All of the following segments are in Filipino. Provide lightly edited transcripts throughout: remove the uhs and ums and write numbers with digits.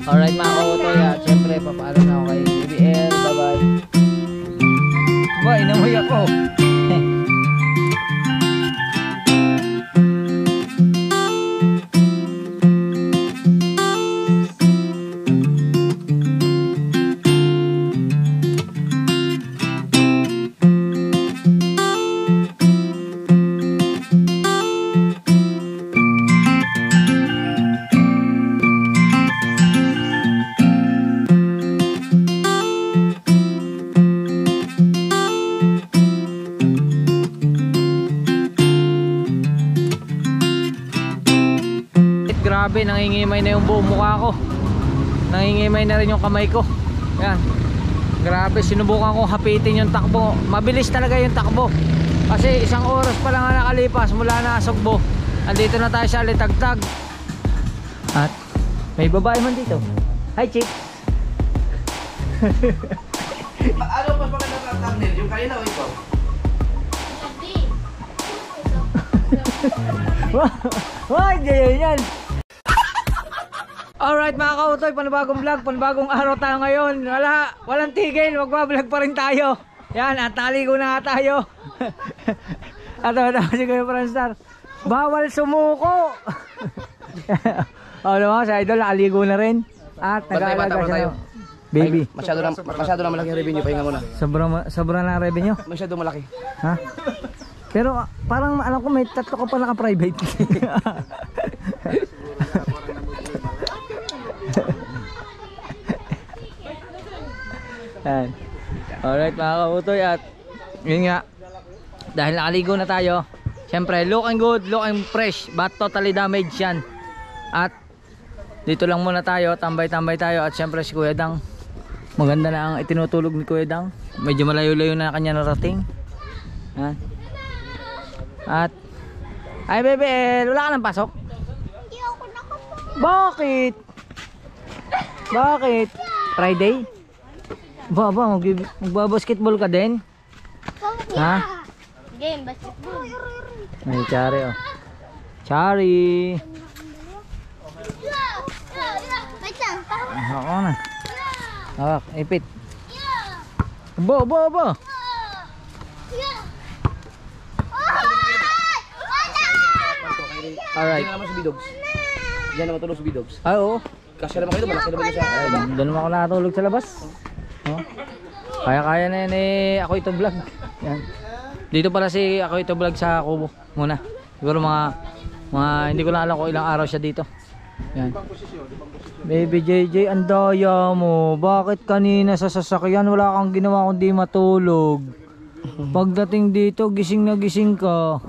Alright mga kautoy, at syempre papaalam na ako kay BBL. Bye bye. Ba, inamoy ako. Grabe, nangingimay na yung buong mukha ko. Nangingimay na rin yung kamay ko. Yan. Grabe, sinubukan kong hapitin yung takbo. Mabilis talaga yung takbo. Kasi 1 oras pa lang nakalipas mula na Sugbo. Andito na tayo sa Alitagtag. At may babae man dito. Hi, chick. Ano mas maganda sa thumbnail? Yung kanina o ikaw? Why, yan. Alright mga kautoy, panibagong vlog, panibagong araw tayo ngayon. Walang tigil, magbablog pa rin tayo. Yan, at naligo na nga tayo. At si Kuya Franstar, bawal sumuko. O naman, sa idol, nakaligo na rin. At nag-aalaga siya. Baby. Masyado na malaki ang revenue, pahinga muna. Sobra na revenue? Masyado malaki. Ha? Pero parang alam ko may 3 ka pa naka-private. Yan. Alright mga kautoy, at yun nga, dahil nakaligo na tayo, syempre looking good, looking fresh, but totally damaged yan. At dito lang muna tayo, tambay-tambay tayo. At syempre si Kuya Dang, maganda na ang itinutulog ni Kuya Dang. Medyo malayo-layo na kanya narating. Yan. At ay bebe, wala ka nang pasok? Hindi ako nakapasok. Bakit? Bakit? Friday? Baba, magbabasketball ka din? Ha? Game, basketball. Ay, Chari oh. Chari. Wait lang. Ako na. Hawak, ipit. Abo. Alright. Diyan naman sa Bidogs. Diyan naman tulog sa Bidogs. Ay, oo. Kasi naman kayo, malaki naman siya. Doon naman ako nakatulog sa labas. Oh. Kaya na yan eh, ako ito vlog. Yan. Dito pala si ako ito vlog sa Kubo muna. Siguro mga hindi ko na alam kung ilang araw siya dito. Yan. Baby JJ, ang daya mo. Bakit kanina sa sasakyan wala kang ginawa kundi matulog? Pagdating dito, gising na gising ka.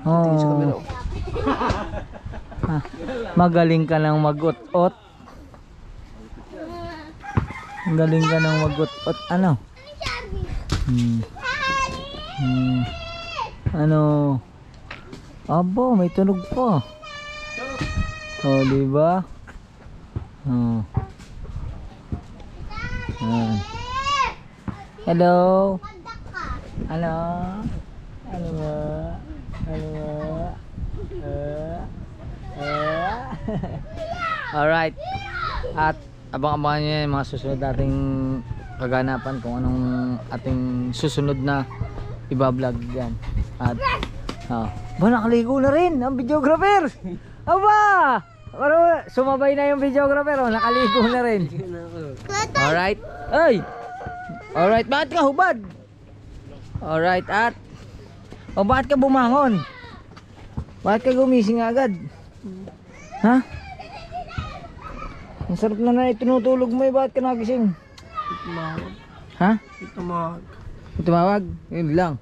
Oh. Magaling ka nang mag-ut-ut. Galing ka nang mag-ut-ut. Ano? Ano? Abo, may tunog pa. Oh, diba? Oh. Hello? Hello? Hello? Hello? Alright. At abang-abangan nyo yung mga susunod nating kaganapan, kung anong ating susunod na ibablog yan. At ba, nakaligo na rin ang videographer. Aba, sumabay na yung videographer. Oh, nakaligo na rin. Alright. Ay, alright, bakit ka hubad? Alright. At bakit ka bumangon? Bakit ka gumising agad? Ha? Ang sarap na itinutulog mo eh. Bakit ka nagising? Tumawag. Ha? Tumawag. Tumawag? Yun lang.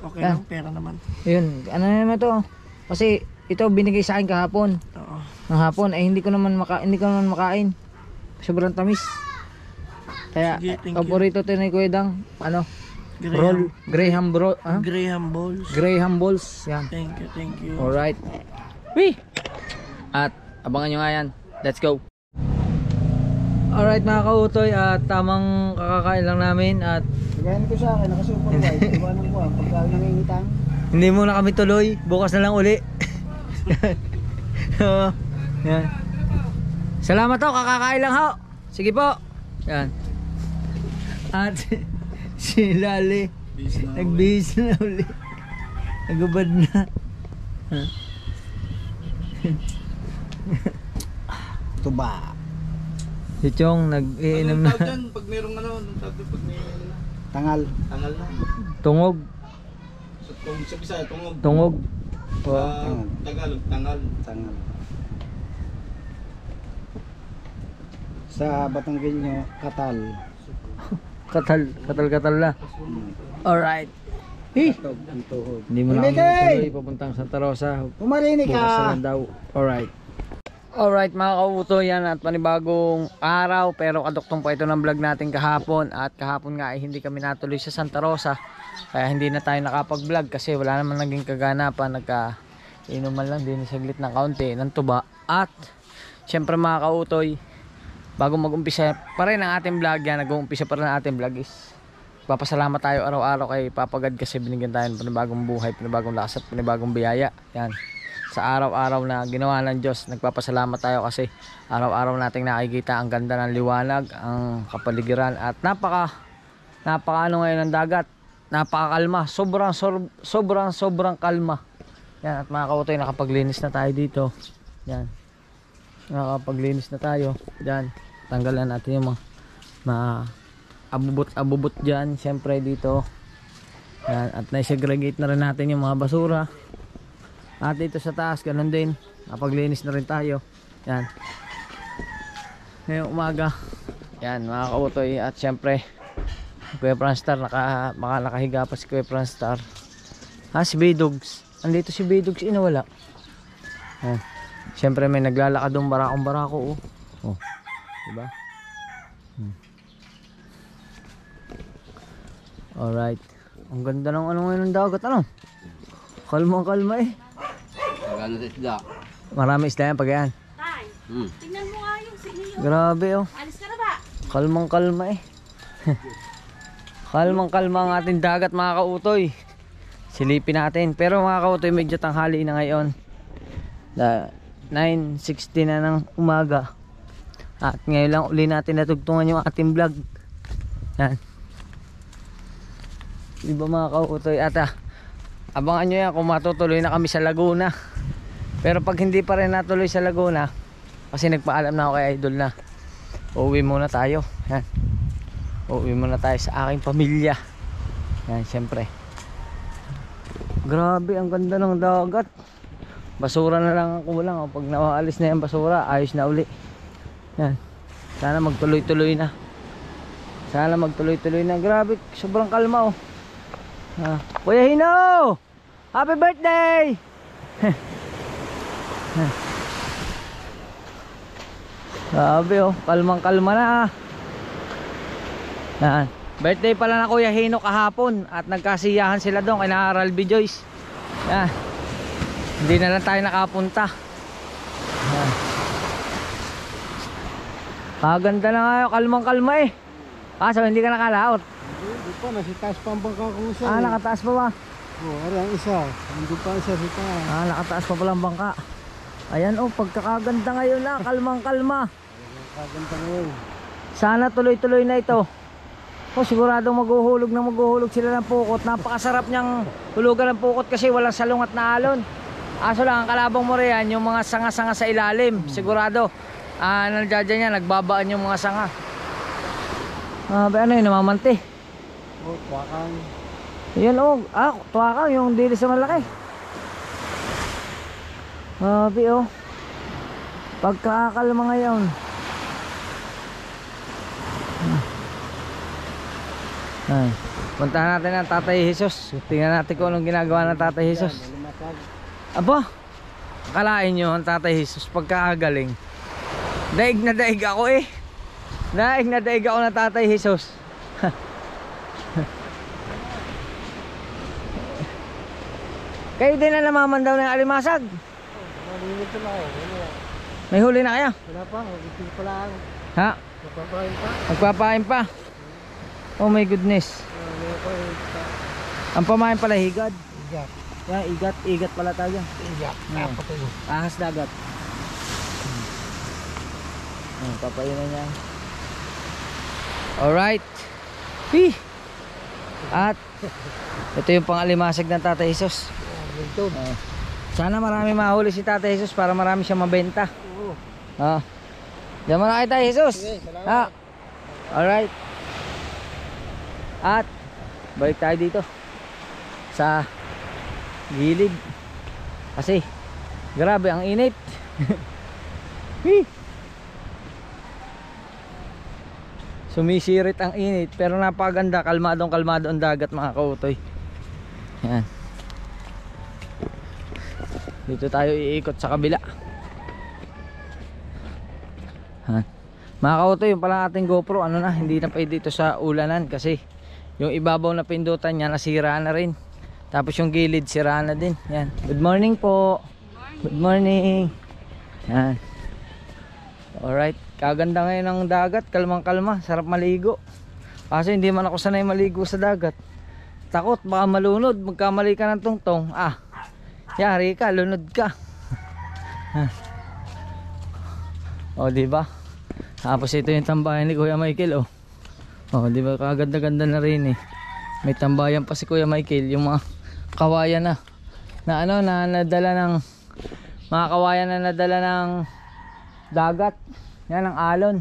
Okay lang, pera naman. Yun. Ano naman to? Kasi ito binigay sa akin kahapon. Oo. Ng hapon ay hindi ko naman makain. Sobrang tamis. Kaya sige, thank you. paborito to ni Kuya Dang. Ano? Roll. Graham bro. Graham balls. Graham balls. Yan. Thank you. Alright. Wee! At abangan nyo nga yan. Let's go. Alright mga kautoy, at tamang kakakain lang namin. At Gagawin ko sa akin, nakasupervise. Iwanan mo pagkain nangingitang. hindi muna kami tuloy. Bukas na lang uli. Yan. Salamat ho, kakakain lang ho. Sige po. Yan. At si Lali, nagbihis na uli. Nagubad na. Tuba. Si Chong nag-iinom na. Pag merong ano, anong tawag doon pag may ano na? Tangal. Tangal na. Tungog. Sa Bisaya, tungog. Tungog. Tagalog, tangal. Tangal. Sa Batanggenyo, katal. Katal na. Alright. Katog ang tuhod. Hindi mo na kami tuloy papuntang Santa Rosa. Pumarinig Bukas na ka! lang daw. Alright mga kauto, yan at panibagong araw. Pero kaduktong pa ito ng vlog natin kahapon. At kahapon nga ay hindi kami natuloy sa Santa Rosa. Kaya hindi na tayo nakapag-vlog kasi wala naman naging kaganapan. Nagka-inuman lang din saglit ng kaunti ng tuba. At syempre mga kautoy, bago mag-umpisa pa rin ang ating vlog yan, nag-uumpisa pa rin ang ating vlog is papasalamat tayo araw-araw kay Papa God kasi binigyan tayo ng panibagong buhay, panibagong lakas at panibagong biyaya. Yan. Sa araw-araw na ginawa ng Diyos, nagpapasalamat tayo kasi araw-araw nating nakikita ang ganda ng liwanag, ang kapaligiran at napaka ano ngayon ng dagat. Napakakalma, sobrang kalma. Yan, at mga kautoy, nakapaglinis na tayo dito. Yan. Nakapaglinis na tayo. Yan. Tanggalan natin yung mga abubot dyan, syempre dito. Yan. At na-segregate na rin natin yung mga basura. At dito sa taas, ganun din. Nakapaglinis na rin tayo. Yan. Ngayong umaga. Yan, mga kautoy. At syempre, Kuya Franstar, nakahiga pa si Kuya Franstar. Si Bidogs. Andito si Bidogs, inawala. Yan. Syempre may naglalakad doon barakong-barako. Oh. Diba? Alright. Ang ganda ng ano ngayon ng dagat, ano? Kalma eh. Magano sa isda? Marami isda yan pag yan. Tay, tingnan mo nga yung sinyo. Grabe oh. Alis ka na ba? Kalma eh. Kalma ang ating dagat mga kautoy. Silipin natin. Pero mga kautoy, medyo tanghali na ngayon. 9:60 na ng umaga. At ngayon lang uli natin natugtungan yung ating vlog. Yan. Diba mga kautoy? At abangan nyo yan kung matutuloy na kami sa Laguna. Pero pag hindi pa rin natuloy sa Laguna, kasi nagpaalam na ako kay Idol na uuwi muna tayo. Yan. Uuwi muna tayo sa aking pamilya. Yan, syempre. Grabe, ang ganda ng dagat. Basura na lang ang kulang. Pag nawaalis na yung basura, ayos na uli. Yan. Sana magtuloy-tuloy na. Grabe, sobrang kalma oh. Kuya Hino! Happy birthday! Grabe oh, kalmang-kalma na. Yan. Birthday pala na Kuya Hino kahapon at nagkasiyahan sila doon kay Ralby Joyce. Yan. Hindi na lang tayo nakapunta. Yan. Ganda na nga, kalmang-kalma eh. Kaso hindi ka nakalaot. Hindi pa, nasa taas pa ang bangka kong isa. Nakataas pa ba? Ari ang isa. Hindi pa isa sa taas. Nakataas pa pala ang bangka. Ayan oh, pagkakaganda ngayon na, kalmang-kalma. Kaganda ngayon. Sana tuloy-tuloy na ito. Siguradong maghuhulog sila ng pukot. Napakasarap niyang hulugan ng pukot kasi walang salungat na alon. Aso lang, ang kalabang mo riyan, yung mga sanga-sanga sa ilalim. Sigurado, nandiyan niya, nagbabaan yung mga sanga. Ano yun, namamante. Tuwakang. Yan tuwakang, yung dili sa malaki. Pagkakalma ngayon. Puntahan natin ang Tatay Jesus. Tingnan natin kung anong ginagawa ng Tatay Jesus. Aba, akalain nyo ang Tatay Jesus pagkakagaling. Daig na daig ako eh. Daig na daig ako ng Tatay Jesus. Kayo din na namamandaw ng alimasag. May huli na kaya? Wala pa, hindi pa lang. Ha? Magpapain pa. Magpapain pa. Oh my goodness. Ang pamain pala higad. Igat. Yan, igat pala tayo. Igat. Ahas dagat. Papainan niya. Alright. Hee! At ito yung pangalimasag ng Tatay Jesus. Sana marami mahuli si Tatay Jesus para marami siyang mabenta. Diyan mo na kay Tatay Jesus. Alright. At balik tayo dito sa gilid kasi grabe ang init. Sumisirit ang init pero napakaganda, kalmadong kalmado ang dagat mga kautoy. Yan. Dito tayo iikot sa kabila. Mga kautoy, yung pala ating GoPro ano na, hindi na pwede dito sa ulanan kasi yung ibabaw na pindutan niya nasira na rin. Tapos yung gilid sira na din. Yan. Good morning po. Good morning. Yan. Alright, kaganda ngayon ng dagat, kalmang kalma, sarap maligo. Kasi hindi man ako sanay maligo sa dagat. Takot baka malunod, magkamali ka ng tungtong. Yari ka, lunod ka. O diba? Tapos ito yung tambayan ni Kuya Michael. O diba, kaganda-ganda na rin eh. May tambayan pa si Kuya Michael, yung mga kawayan na ano, na nadala ng mga kawayan na nadala ng dagat. Yan ang alon.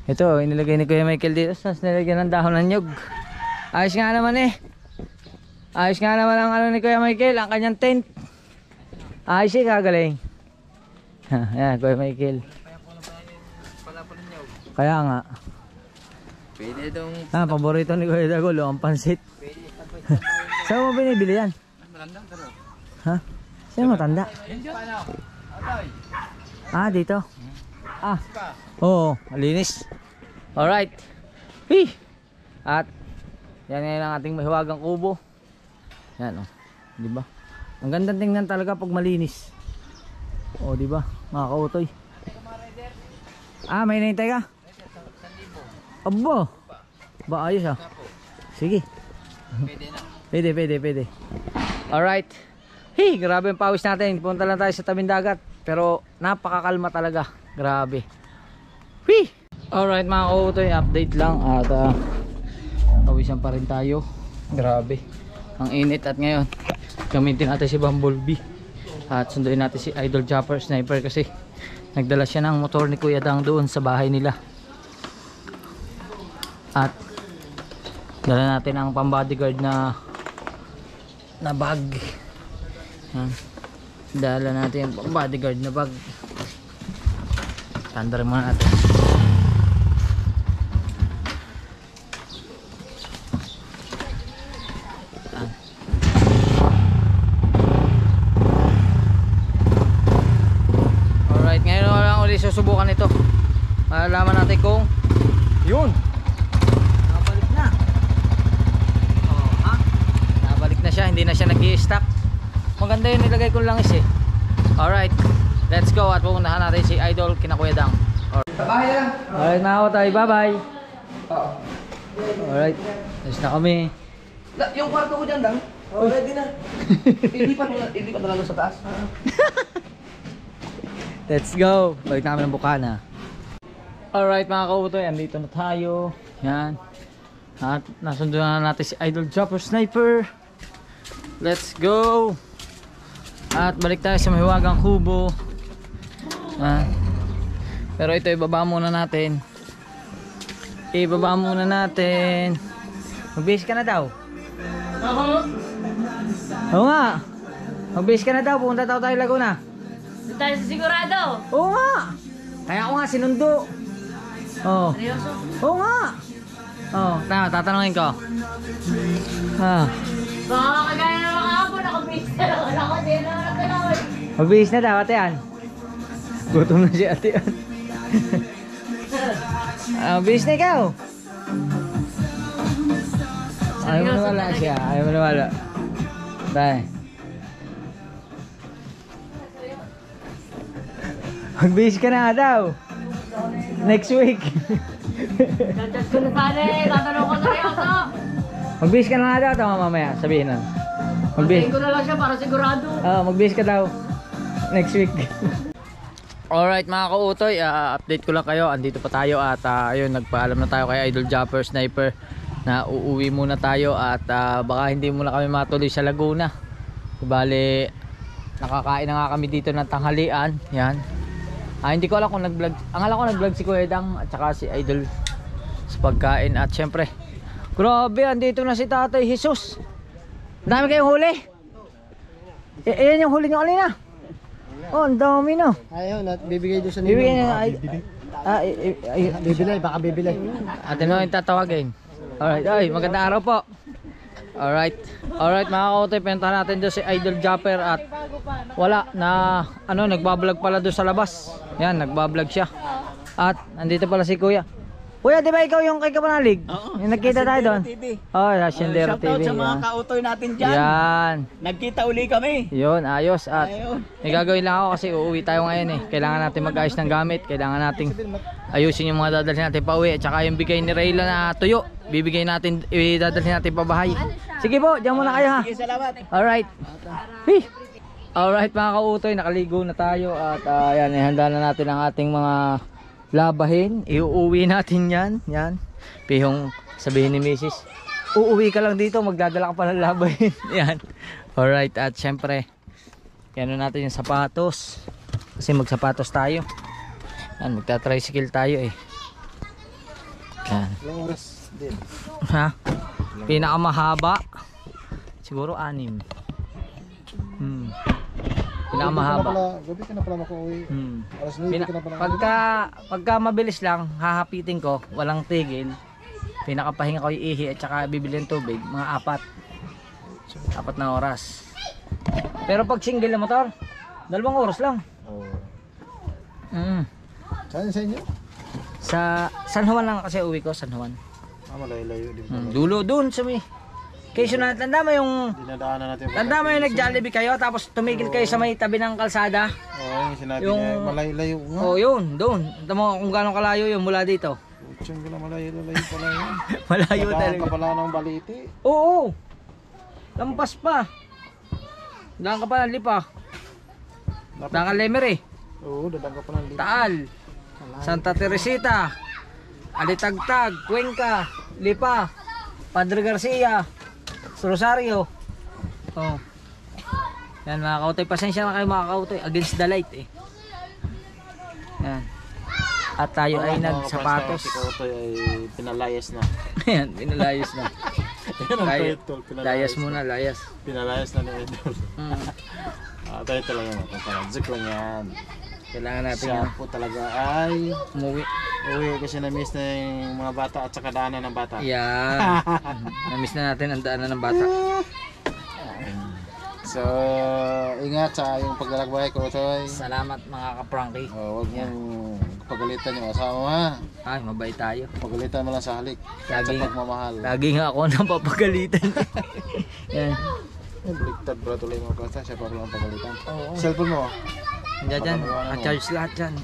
Ito inilagay ni Kuya Michael dito. Tapos nilagyan ng dahon ng nyug. Ayos nga naman eh. Ayos nga naman ang ano ni Kuya Michael, ang kanyang tent. Ayos eh, kagaling. Yan Kuya Michael. Kaya nga. Pwede itong... Paborito ni Kuya Dagulo ang pansit. Saan mo binibili yan? Ha? Saan mo tanda? Dito. Oo, malinis. Alright. At yan ngayon ang ating mahiwagang kubo. Yan diba? Ang ganda tingnan talaga pag malinis. Diba? Mga kautoy. May nahintay ka? Abo. Ba ayos Sige. Pwede. Alright. Grabe ang pawis natin. Punta lang tayo sa tabing dagat. Pero napakakalma talaga. Grabe. Alright mga kautoy, update lang. At pawisan pa rin tayo. Grabe. Ang init at ngayon gamitin natin si Bumblebee. At sunduin natin si Idol Chopper Sniper kasi nagdala siya ng motor ni Kuya Dang doon sa bahay nila. At dala natin ang pang-bodyguard na bag. Dala natin ang pang-bodyguard na bag. Tandarin muna natin. Alright, ngayon lang ulit susubukan ito. Malalaman natin kung yun nabalik na. Nabalik na siya, hindi na siya nag-i-stop. Maganda yun, nilagay ko langis eh. Alright, let's go at pupuntahan natin si Idol kina Kuya Dang. Alright mga kautoy, bye bye. Alright, ayos na kami. Yung kwarto ko dyan, Dang. Ready na. Ilipat na lang sa taas. Let's go. Balik namin ng Bukana. Alright mga kautoy, andito na tayo. Yan. At nasunduan na natin si Idol Chopper Sniper. Let's go. At balik tayo sa mahiwagang kubo. Pero ito ibaba muna natin. Mag-base ka na daw. Oo nga. Mag-base ka na daw. Pupunta tayo Laguna. Doon tayo sa sigurado. Oo nga. Kaya ako nga sinundo. Seryoso? Oo nga. Tatanungin ko. Baka kagaya na mga ako, nakabase na lang. Wala ko din na nagkalawin. Mag-base na daw, ate Ann. Gutom na si ate Ann. Mag-base na ikaw. Ayaw mo nawala siya. Ayaw mo nawala. Dahil. Mag-base ka na daw. Next week. Chat ko na sana eh. Tatanong ko seryoso. Mag-base ka na nga daw. Tama mamaya. Sabihin nun. Mag-base ko na lang siya para sigurado. Mag-base ka daw. Next week. Alright mga kautoy, update ko lang kayo. Andito pa tayo at ayun, nagpaalam na tayo kay Idol Japper Sniper na uuwi muna tayo at baka hindi muna kami matuloy sa Laguna. Bale, nakakain na nga kami dito ng tanghalian. Yan. Hindi ko alam kung nag-vlog. Ang alam ko nag-vlog si Kuya Dang at saka si Idol sa pagkain. At syempre, grabe, andito na si Tatay Jesus. Dami kayong huli. Ayan yung huli nyo kanina. Oh, ang dami no. Ayun, at bibigay doon sa Bibigyan nyo Bibilay, baka bibilay. atin mo yung tatawagin. Alright, ay, magandang araw po. Alright, alright mga kautoy, pinuntahan natin doon si Idol Japper at wala na, nagbablog pala doon sa labas. Yan, nagbablog siya. At nandito pala si Kuya. Kuya, di ba ikaw yung kay Kapanalig? Oo. Yung nagkita tayo doon? TV. Oh, Haciendero Shoutout TV. sa mga Yan. kautoy natin dyan. Yan. Nagkita uli kami. Yun, ayos. At Ayun. may gagawin lang ako kasi uuwi tayo ngayon eh. Kailangan natin mag-ayos ng gamit. Kailangan natin ayusin yung mga dadalhin natin pa uwi. At saka yung bigay ni Rayla na tuyo, bibigay natin, dadalhin natin pa bahay. Sige po, diyan muna kayo ha. Sige, salamat. Alright. Hey. Alright mga kautoy, nakaligo na tayo. At yan, ihanda na natin ang ating mga labahin. Iuuwi natin yan. Yan. Pihong sabihin ni Mrs. Uuwi ka lang dito, magdadala ka pa ng labahin. Yan. Alright, at syempre yan natin yung sapatos. Kasi magsapatos tayo. Yan, magta-tricycle tayo eh. Yan. Ilang oras din? Ha? Pinakamahaba siguro 6. Pinakamahaba. Gabi ka na pala makauwi. Alas 9 ka na pala. Pagka mabilis lang, hahapitin ko, walang tigil. Pinakapahinga ko yung ihi at saka bibili ng tubig, mga 4 na oras. Pero pag single na motor, 2 oras lang. Oo. Mm. Saan sa inyo? Sa San Juan lang kasi uwi ko, San Juan. Malayo-layo din. Dulo doon sa may. Kaysa na, tanda mo yung nag-Jollibee kayo tapos tumigil kayo sa may tabi ng kalsada. Oo, yung sinabi Yung- niya, malayo-layo nga. Oh, yun, doon. Tanda mo kung gaano kalayo yun mula dito. Putsang ko na malayo-layo pala yun. Malayo Dadaan talaga. ka pala ng baliti. Oo. Lampas pa. Daan ka pa ng Lipa. Daan ka Lemery. Oo, dadaan ka pa ng lipa. Taal. Santa Teresita. Alitagtag. Cuenca. Lipa. Padre Garcia. Rosario. Oh. Yan mga kautoy. Pasensya na kayo mga kautoy. Against the light eh. Yan. At tayo ay nagsapatos. Si Kautoy ay pinalayas na. Yan. Pinalayas na. Yan ang Tayo- title, Layas muna. Layas. Pinalayas na ni Idol. Mm. Tayo talaga natin. Zik lang yan. Kailangan natin Siya yan. po talaga ay Umuwi. uwi kasi na-miss na yung mga bata at saka daanan ng bata. Yan. Namiss na natin ang daanan ng bata. So, ingat sa yung paglalakbay ko, Toy. Salamat mga ka-Frankie. Huwag mong pagalitan yung asawa mo ha. Ay, mabait tayo. Pagalitan mo lang sa halik. At sa Lagi- pagmamahal. Lagi nga ako napapagalitan. Yan. Baliktad bro, tuloy mo pa siya para lang pagalitan. Oo. Cellphone mo. Diyan dyan. Ka-charge lahat dyan.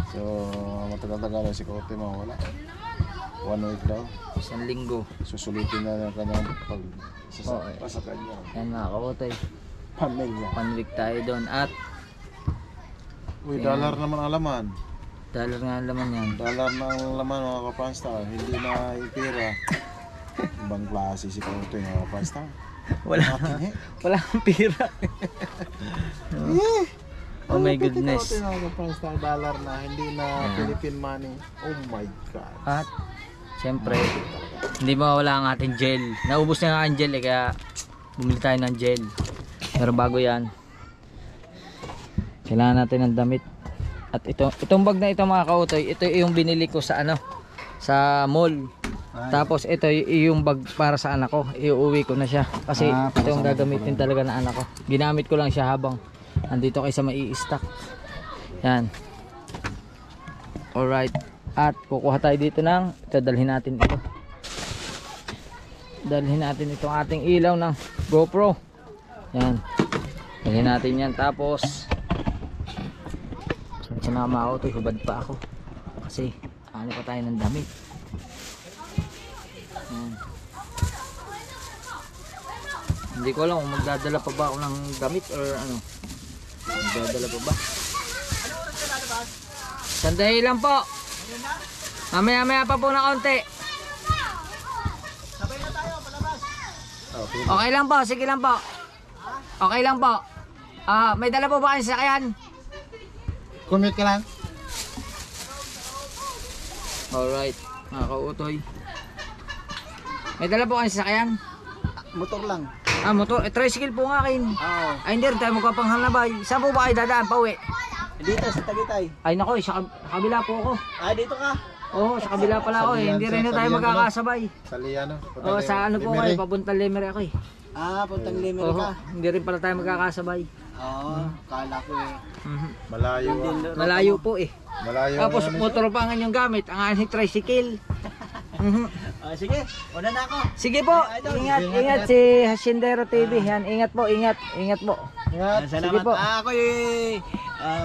So, matagal-tagal si Kote mo wala. 1 week daw. 1 linggo. Susulitin na ng kanyang Oo. pasakay niya. Yan mga kabutoy. Pamilya. 1 week tayo doon. At Uy, dollar naman ang laman. dollar nga ang laman yan. Dollar na ang laman mga kapanstar. Hindi na yung pera. Ibang klase si Kote mga kapanstar. Wala. Natin Wala akong pira. Oh my goodness. Kote mga kapanstar. Dollar na. Hindi na Philippine money. Oh my God. At siyempre, hindi mawala ang ating gel. Naubos na nga ang gel eh, kaya bumili tayo ng gel. Pero bago yan, kailangan natin ng damit. At itong bag na ito mga kautoy, ito yung binili ko sa sa mall. Tapos ito yung bag para sa anak ko. Iuwi ko na siya kasi ito yung gagamitin talaga ng anak ko. Ginamit ko lang siya habang andito kayo sa mai-stock. Yan. Alright. At kukuha tayo dito ng dalhin natin ito. Dalhin natin itong ating ilaw ng GoPro. Yan. Dalhin natin yan. Tapos sinama ako ito. Hubad pa ako. Kasi ano pa tayo ng damit. Yan. Hindi ko alam kung magdadala pa ba ako ng damit or ano. Dadala pa ba? Sandali lang po. Mamaya pa po na kaunti. Okay lang po, sige lang po. Okay lang po. May dala po ba kayong sasakyan? Commute ka lang? Alright, mga kautoy. May dala po kayong sasakyan? Motor lang. Motor, tricycle po nga akin. Oo. Ay hindi rin tayo magkapanghanabay. Saan po ba kayo dadaan pa uwi? Dito sa Tagaytay. Ay nako, sa kabila po ako. Dito ka. Oo, sa kabila pala ako eh. Hindi rin na tayo magkakasabay. Sa Liano. Oo, sa ano po kayo, papuntang Lemery ako eh. Puntang Limer Oo, hindi rin pala tayo magkakasabay. Kala ko eh. Mhm. Malayo. Malayo po eh. Malayo. Tapos motor pa ang inyong gamit, ang aking tricycle. Mhm. Sige, una na ako. Sige po, ingat si Hashindero TV. Yan, ingat po. Salamat. po. Ako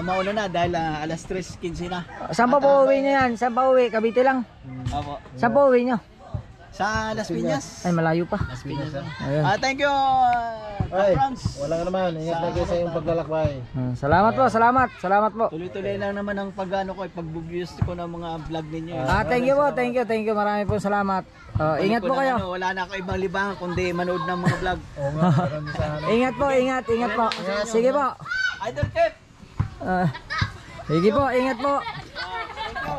mauna na dahil alas 3:15 na. Saan pa po uwi niyo yan? Saan pa uwi? Cavite lang? Opo. Saan po uwi niyo? Sa Las Piñas. Ay, malayo pa. Las Piñas. Ayun. Thank you, Franz. Wala ka naman. Ingat lagi sa iyong paglalakbay. Salamat po, salamat po. Tuloy-tuloy lang naman ang pag-views ko ng mga vlog ninyo. Thank you. Marami po salamat. Ingat po kayo. Wala na ako ibang libangan kundi manood ng mga vlog. Oo nga. Meron sa ano. Ingat po. Sige po. Idol Kev. Sige po, ingat po.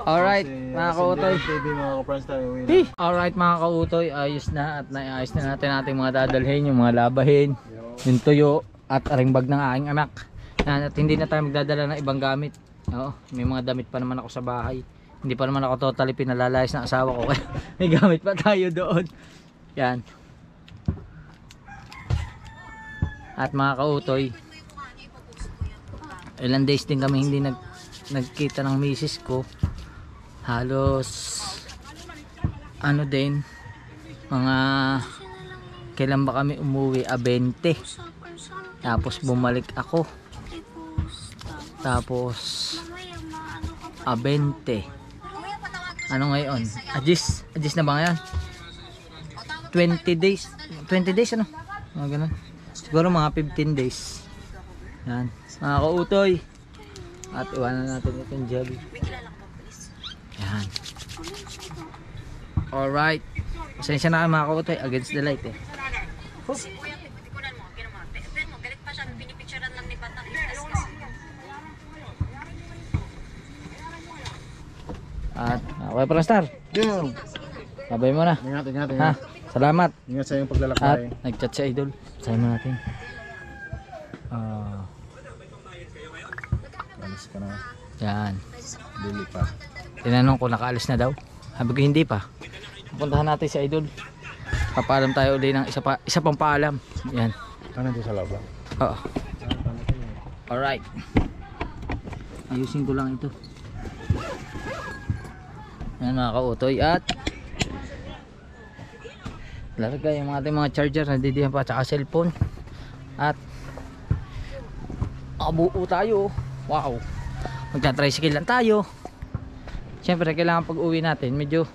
Alright, mga kautoy. TV mga ka-friends tayo. Alright mga kautoy, ayos na at naayos na natin ating mga dadalhin, yung mga labahin, yung tuyo at aring bag ng aking anak. At hindi na tayo magdadala ng ibang gamit. Oo, may mga damit pa naman ako sa bahay. Hindi pa naman ako totally pinalalayas ng asawa ko. Kaya may gamit pa tayo doon. Yan. At mga kautoy, ilang days din kami hindi nagkita ng misis ko. Halos ano din, mga kailan ba kami umuwi? 20. Tapos bumalik ako. Tapos 20. Ano ngayon? Adjust na ba ngayon? 20 days. 20 days ano? Mga ganun. Siguro mga 15 days. Yan. Mga kautoy. At iwanan natin itong jelly. Yan. Alright. Pasensya na kayo mga kautoy. Against the light eh. At okay pa lang star. Yeah. Sabay mo na. Ingat. Ha? Salamat. Ingat sa iyong At paglalakbay. nag-chat si Idol. Sabi mo natin. Alis ka na. Yan. Dili pa. Tinanong ko nakaalis na daw. Sabi ko hindi pa. Puntahan natin si Idol. Papaalam tayo uli ng isa pang paalam. Yan. Ano dito sa loob ba? Oo. Alright. Ayusin ko lang ito. Yan mga kautoy. At lalagay yung ating mga charger na didihan pa tsaka cellphone. At abuo tayo. Wow. Magta-tricycle lang tayo. Siyempre kailangan pag uwi natin medyo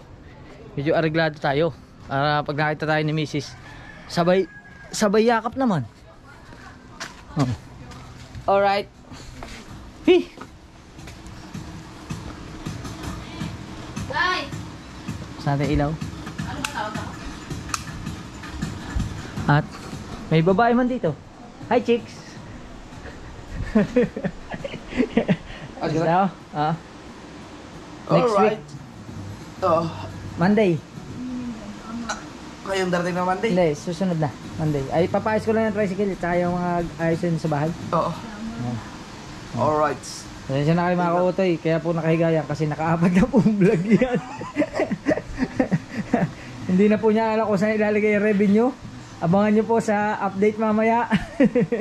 areglado tayo. Para pag nakita tayo ni Mrs. Sabay yakap naman. Alright. Hi. Sa natin ilaw. At may babae man dito. Hi chicks. Gusto? Next week. Monday. Kayong darating na Monday? Hindi, susunod na. Monday. Ay, papaayos ko lang yung tricycle. Tsaka yung mga ayusin sa bahay. Oo. Alright. Pasensya na kayo mga kautoy. Kaya po nakahigayan kasi naka-apat na pong vlog yan. Hindi na po niya alam kung saan ilalagay yung revenue. Abangan nyo po sa update mamaya.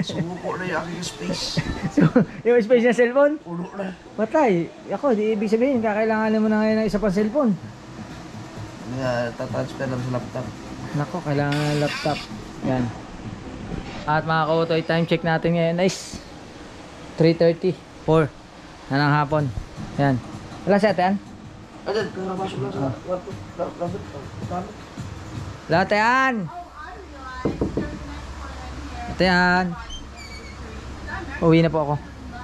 Sumuko na yung aking space. So, yung space na cellphone? Ulo na. Patay. Ako, di ibig sabihin, kakailanganin mo na ngayon ng isa pang cellphone. Tatransfer lang sa laptop. Nako, kailangan ng laptop. Yan. At mga kautoy, time check natin ngayon is 3:34 na ng hapon. Yan. Wala si ate Ann? Ayan, karabasok lang sa kwarto. Wala ate Ann! Ate Ann! Uwi na po ako.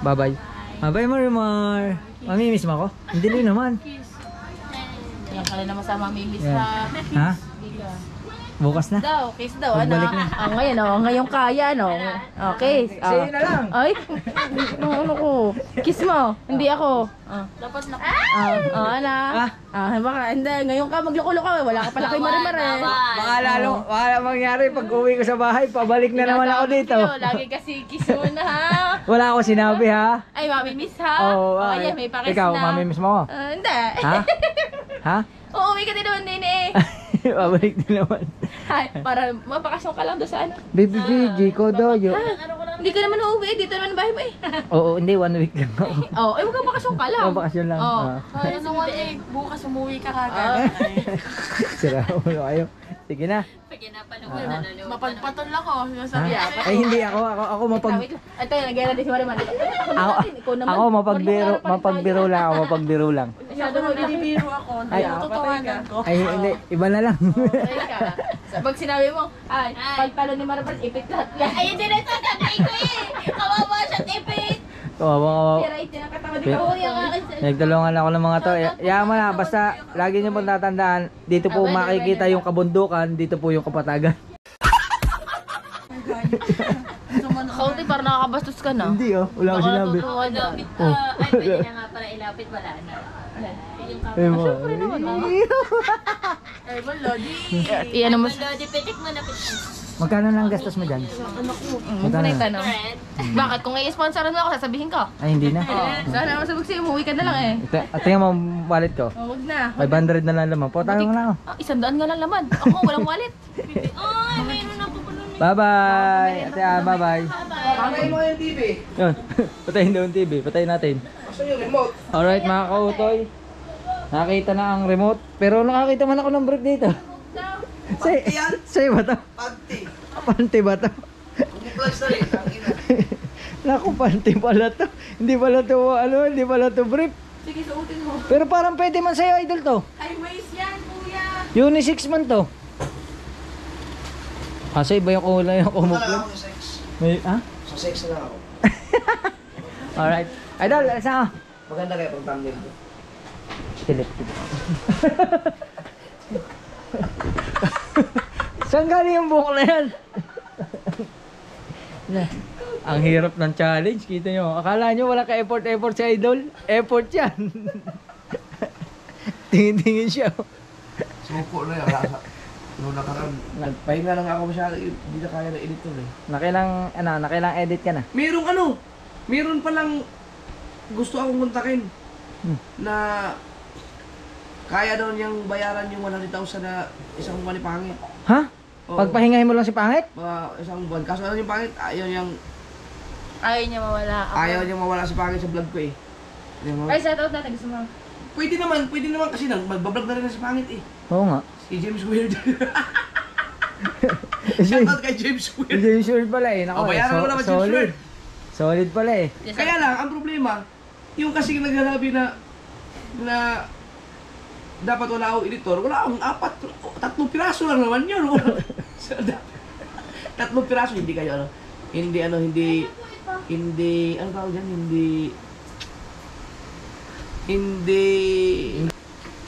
Bye-bye. Bye-bye, Marimar. Mamimiss mo ako? Hindi rin naman. Yan ka rin naman sa mamimiss Yan. ha. Ha? Bukas na. Daw, kiss daw, ano? Pagbalik na. Ngayon kaya, no? Okay. Sa'yo na lang. Ay, ano ko? Kiss mo, hindi ako. Dapat na. Ana. Baka, hindi, ngayon ka magloko-loko. Wala ka pala kay Marimar eh. Baka lalo, baka mangyari pag uwi ko sa bahay, pabalik na naman ako dito. Lagi kasi kiss mo na ha. Wala ako sinabi ha. Ay, mamimiss ha. Oo, Ayan, may pakis ikaw, na. mamimiss mo ako? Hindi. Ha? Ha? Uuwi ka din naman din eh. Pabalik din naman. Ay, para mapakasyon ka lang doon sa ano. Baby Gigi, Kodoyo. Hindi ka naman uuwi, dito naman ang bahay mo eh. Oo, hindi, 1 week lang ako. Ay, huwag kang bakasyon ka lang. Bakasyon lang. Oo. Ah. Ay, nung eh, bukas umuwi ka kagad. Sira ulo kayo. Sige na. Mapagpatol ako, sinasabi ako. Ay, hindi ako mapag... Ito, nag-era din si Mariman. Ako mapagbiro lang ako, mapagbiro lang. Masyado mo binibiro ako. Ay, Tutuwagan ko. Ay, hindi, iba na lang. Pag sinabi mo, ay, pagtalo ni Mariman, ipit lahat yan. Ay, hindi na sasabihin ko eh. Kawawa siya, ipit. Kawawa. Tira, itinakatawa din ako. Yung akin. Nagtulungan ako ng mga to. Yaman na, basta lagi niyo pong tatandaan, dito po makikita yung kabundukan, dito po yung kapatagan. Kaunti, parang nakakabastos ka na. Hindi oh, wala ko sinabi. Ilapit Oh. Ay, pwede na nga para ilapit, wala na. Eh, mo. Ay, wala, di. Iyan mo. Magkano lang gastos mo dyan? Magkano yung tanong? Bakit? Kung i-sponsoran mo ako, sasabihin ko. Ay, hindi na. Sana masabog sa'yo, umuwi ka na lang eh. Tingnan mo ang wallet ko. Huwag na. 500 na lang naman. Po, tayo mo na ako. 100 nga lang laman. Ako, walang wallet. Ay, mayroon na po pala. Bye-bye! Ate, bye-bye. Patayin mo yung TV. Yun. Patayin daw yung TV. Patayin natin. Gusto yung remote. Alright mga kautoy. Nakita na ang remote. Pero nakakita man ako ng brief dito. Sa'yo ba ito? Panty. Panty ba ito? Mag-flash na rin. Ang ina. Naku, panty pala to. Hindi pala to, hindi pala to brief. Sige, suotin mo. Pero parang pwede man sa'yo, idol to. Ay, waste yan, kuya. Unisex man to. Kasi iba yung kulay yung Wala kumuplo. ako sa sex. May, ha? Sa sex na lang ako. Alright. Idol, alis ako. Maganda kaya pag thumbnail ko. Silip. Saan galing yung buhok na yan? Ang hirap ng challenge, kita nyo. Akala nyo wala ka effort si idol? Effort yan. Tingin-tingin siya. Suko na yung rasa. Noong nakaraan, nagpahinga lang ako masyado. Hindi na kaya na editor eh. Nakilang edit ka na. Meron palang gusto akong kontakin na kaya daw niyang bayaran yung 100,000 na isang buwan ni Pangit. Ha? Oo. Pagpahingahin mo lang si Pangit? Isang buwan. Kaso ano yung Pangit? Ayaw niya mawala. Ayaw niyang mawala si Pangit sa vlog ko eh. Ay, shout out natin. Gusto mo? Pwede naman kasi nang magbablog na rin na si Pangit eh. Oo nga. Si James Weird. Shoutout kay James Weird. James Weird pala eh. Naku, Bayaran mo naman James solid. Weird. Solid pala eh. Kaya lang, ang problema, yung kasi nagsasabi na dapat wala akong editor, wala akong 3 piraso lang naman yun. 3 piraso, hindi kayo ano tawag dyan, hindi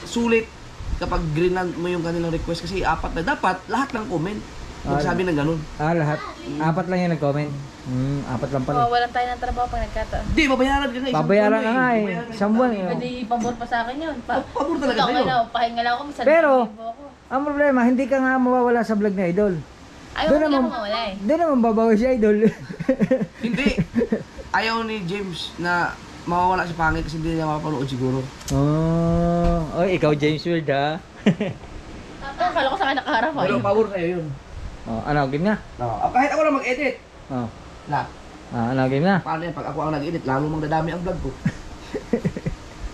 sulit kapag greenland mo yung kanilang request kasi 4 na dapat lahat ng comment magsabi ng ganun. Lahat. 4 lang yung nag-comment. 4 lang pala. Walang tayo ng trabaho pag nagkataon. Hindi, babayaran ka nga. Babayaran ka nga eh. Isang buwan eh. Pwede ipabor pa sa akin yun. Pabor talaga Okay sa'yo. na, pahinga lang ako. Minsan Pero, nalibo ako. ang problema, hindi ka nga mawawala sa vlog ni Idol. Ayaw Doon mo naman- lang mawala eh. Doon naman babawi si Idol. Hindi. Ayaw ni James na mawawala si Pangit kasi hindi niya makapanood siguro. Oh, ikaw James Weird ha. Akala ko sa akin nakaharap Pero ay. pabor sa'yo yun. Ano, game na? No. Kahit ako lang mag-edit. Oh. La, Ano, game na? paano yan? Pag ako ang nag-edit, lalo mang dadami ang vlog ko.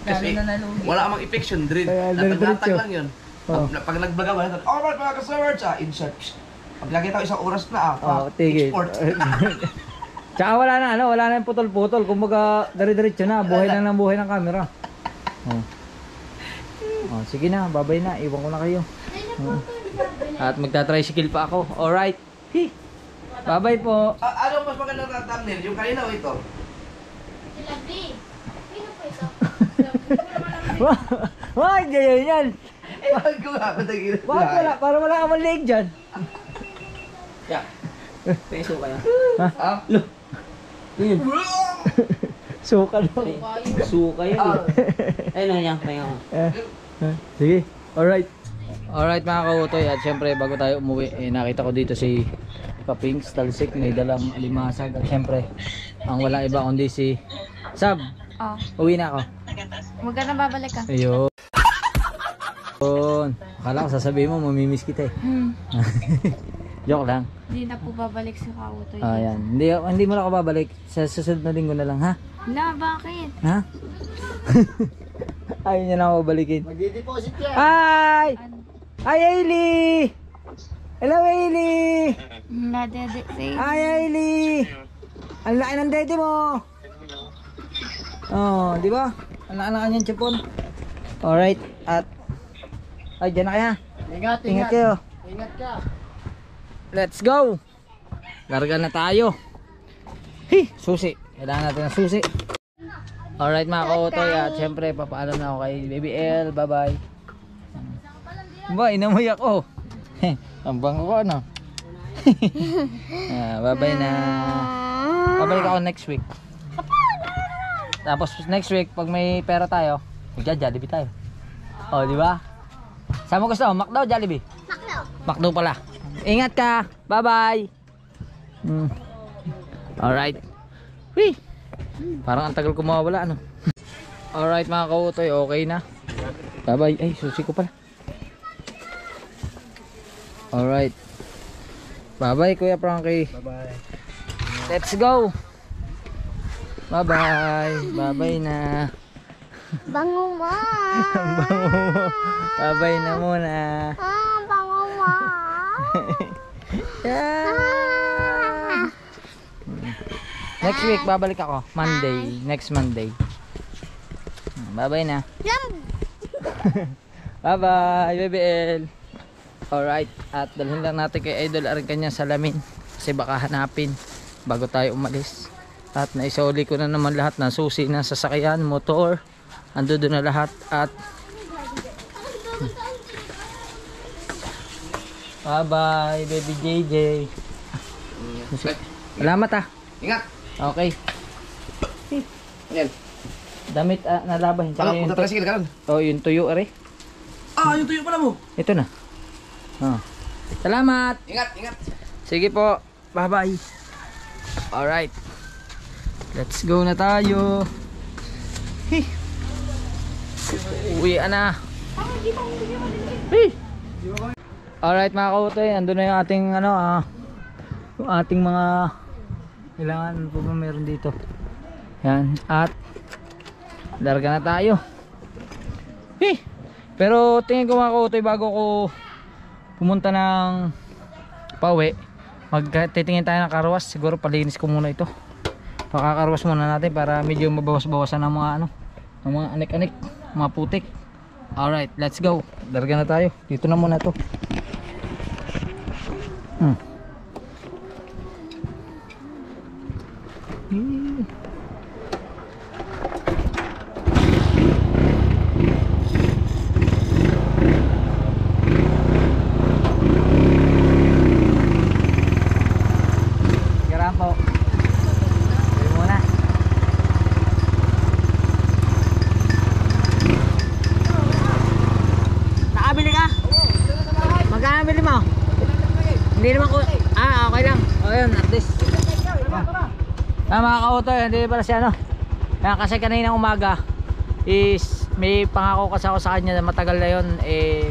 Lalo na nalugi. Wala amang affection, drill. Kaya, Latag-latag diretso. lang yun. Oh. Pag nag-vlog ako, alright mga ka-search, insert. Pag nakita ko 1 oras na, Tigil. export. Tsaka wala na yung putol-putol. Kumbaga, dire-diretso na. Buhay lang ng buhay ng camera. Sige na, babay na. Iwan ko na kayo. At magta-tricycle pa ako. Alright. Bye-bye po. Ano mas maganda na thumbnail? Yung kanina o ito? Wag, ganyan yan. Ewan ko nga, matagin. Bakit wala? Para wala ka malig dyan. Ya. Peso kaya. Ha? Ah? Suka daw. Suka yun eh. Ayun na yan, pahinga ko. Sige, alright. Alright mga kautoy, at syempre bago tayo umuwi, nakita ko dito si Papings Talsik, may dalang alimasag. At syempre, ang wala iba kundi si Sab. Oh, Uwi na ako. huwag ka na babalik ka. Ayun. Akala ko sasabihin mo, mamimiss kita eh. Joke lang. Hindi na po babalik sa kautoy. Ayan. Hindi mo na ako babalik. Sa susunod na linggo na lang, ha? Na, bakit? Ha? Ayaw niya na ako balikin. Magdi-deposit yan. Hi! Hi, Ailey! Hello, Ailey! Nadede. Hi, Ailey! Ang laki ng dede mo! Oh, di ba? Ang laki ng kanyang chipon. Alright, at... Ay, dyan na kaya. Ingat, Ingat kayo. Ingat ka. Let's go! Larga na tayo. Hey, susi. Kailangan natin ng susi. Alright mga kautoy, at syempre papaalam na ako kay Baby L. Bye bye. Ba, inamoy ako. Ang bango ko ano. Bye bye na. Babalik ako next week. Tapos next week pag may pera tayo, magja-Jollibee tayo. Oh, di ba? Saan mo gusto? McDo, Jollibee? Makno. McDo pala. Ingat ka. Bye bye. Alright. Wee. Parang ang tagal ko mawawala ano. Alright mga kautoy, okay na. Bye bye. Ay, susi ko pala. Alright. Bye bye Kuya Frankie. Bye bye. Let's go. Bye bye. Bye bye na. Bango mo. Bye bye na muna. Bango mo. Yeah. Next week babalik ako. Monday. Next Monday. Bye bye na. Bye bye Baby L. Alright. At dalhin lang natin kay Idol ang kanyang salamin. Kasi baka hanapin bago tayo umalis. At naisoli ko na naman lahat ng susi ng sasakyan, motor. Ando doon na lahat. At bye bye Baby JJ. Salamat ah. Ingat. Okay. Yan. Damit nalaban. Tsaka Punta yung tayo sige ka lang. oh, yung tuyo are. Ah, yung tuyo pala mo. Ito na. Oh. Salamat. Ingat, ingat. Sige po. Bye bye. Alright. Let's go na tayo. Hey. Uwi na. Hey. Alright mga kautoy, andun na yung ating ano yung ating mga kailangan po ba meron dito. Yan. At larga na tayo. Hey. Pero tingin ko mga kautoy, bago ko pumunta ng pauwi, magtitingin tayo ng karwas. Siguro palinis ko muna ito. Pakakarwas muna natin para medyo mabawas-bawasan ng mga ano, ng mga anik-anik, mga putik. Alright, let's go. Larga na tayo. Dito na muna to. Garampo. Dito muna. Nakabili ka? Magkano bili mo? Hindi naman ko. Okay lang. O yun, at least. Mga kautoy, hindi pala si ano. Kaya kasi kanina umaga is may pangako kasi ako sa kanya na matagal na yun.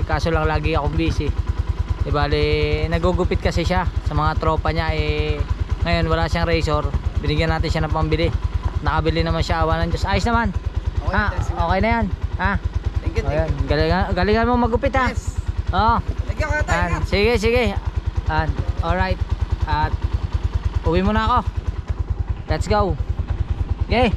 Kaso lang lagi akong busy. Bali, nagugupit kasi siya sa mga tropa niya. Ngayon wala siyang razor. Binigyan natin siya ng pambili. Nakabili naman siya, awa ng Diyos. Ayos naman. Okay na yan. Thank you, Ayan, galingan mo magupit ha. Yes. Oo. Thank you, kaya Sige, sige. Alright. At uwi muna ako. Let's go. Okay.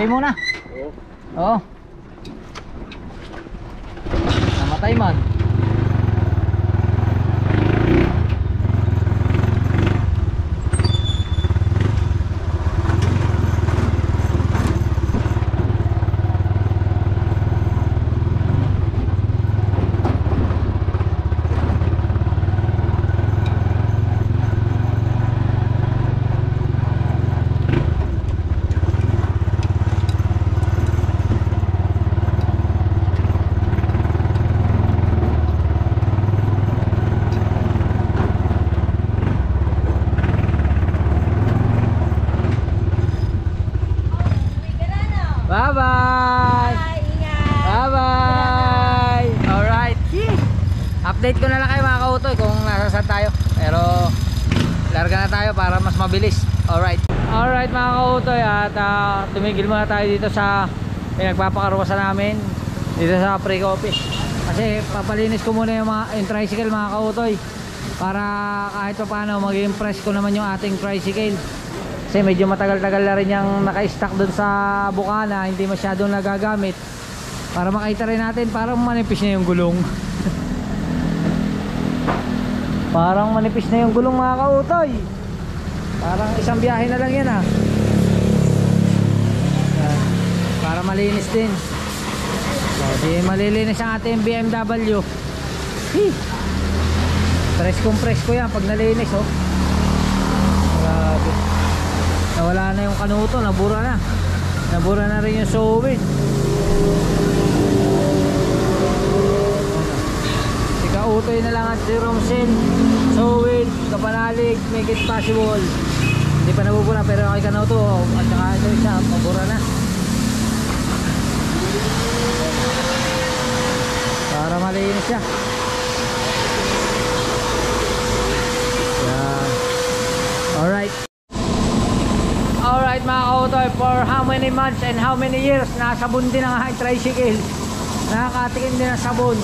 Patay muna. Oo. Namatay man. Bye-bye! Bye-bye! Alright. Update ko na lang kayo mga kautoy kung nasasaan tayo. Pero larga na tayo para mas mabilis. Alright. Alright mga kautoy, at tumigil muna tayo dito sa pinagpapakaruwasan namin dito sa pre-office. Kasi papalinis ko muna yung tricycle mga kautoy para kahit pa paano maging presko naman yung ating tricycle. Kasi medyo matagal-tagal na rin yung naka-stack dun sa bukana, hindi masyadong nagagamit. Para makita rin natin, parang manipis na yung gulong. Parang manipis na yung gulong mga kautoy. Parang isang biyahe na lang yan ah. Yan. Para malinis din. So, di malilinis ang ating BMW. Presko yan pag nalinis oh. Grabe. Nawala na yung kanuto, nabura na. Nabura na rin yung sowin. Si Kautoy na lang at si Romsen. Sowin, kapanalig, make it possible. Hindi pa nabubura pero kay kanuto at saka ito isa, mabura na. Para malinis siya. Yan. Alright. Alright mga kautoy, for how many months and how many years nasabon din ang aking tricycle. Nakakatikin din ang sabon.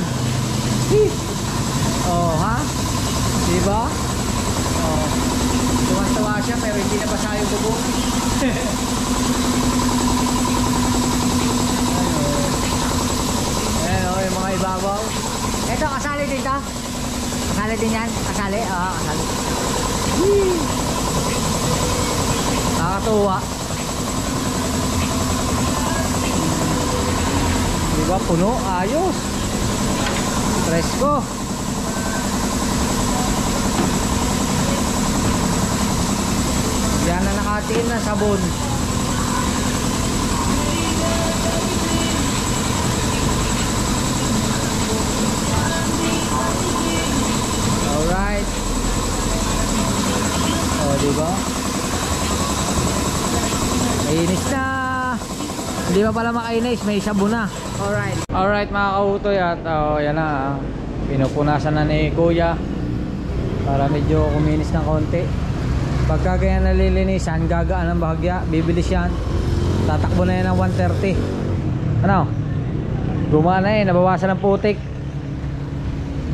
Oh ha? Diba? Oh. Tuwan-tuwa siya pero hindi na basa yung bubong. Ayan o, yung mga ibabaw. Ito, kasali din to? Kasali din yan? Kasali? Oo, kasali. Nakakatuwa. Diba puno? Ayos. Presko. Yan na nakatiin na sabon. Alright. Oh, diba? Mainis na. Hindi pa pala makainis, may sabon na. Alright. Alright mga kautoy, at yan na. Pinupunasan na ni Kuya para medyo kuminis ng konti. Pagka ganyan nalilinisan, gagaan ng bahagya, bibilis yan. Tatakbo na yan ng 130. Ano? Gumana eh, nabawasan ng putik.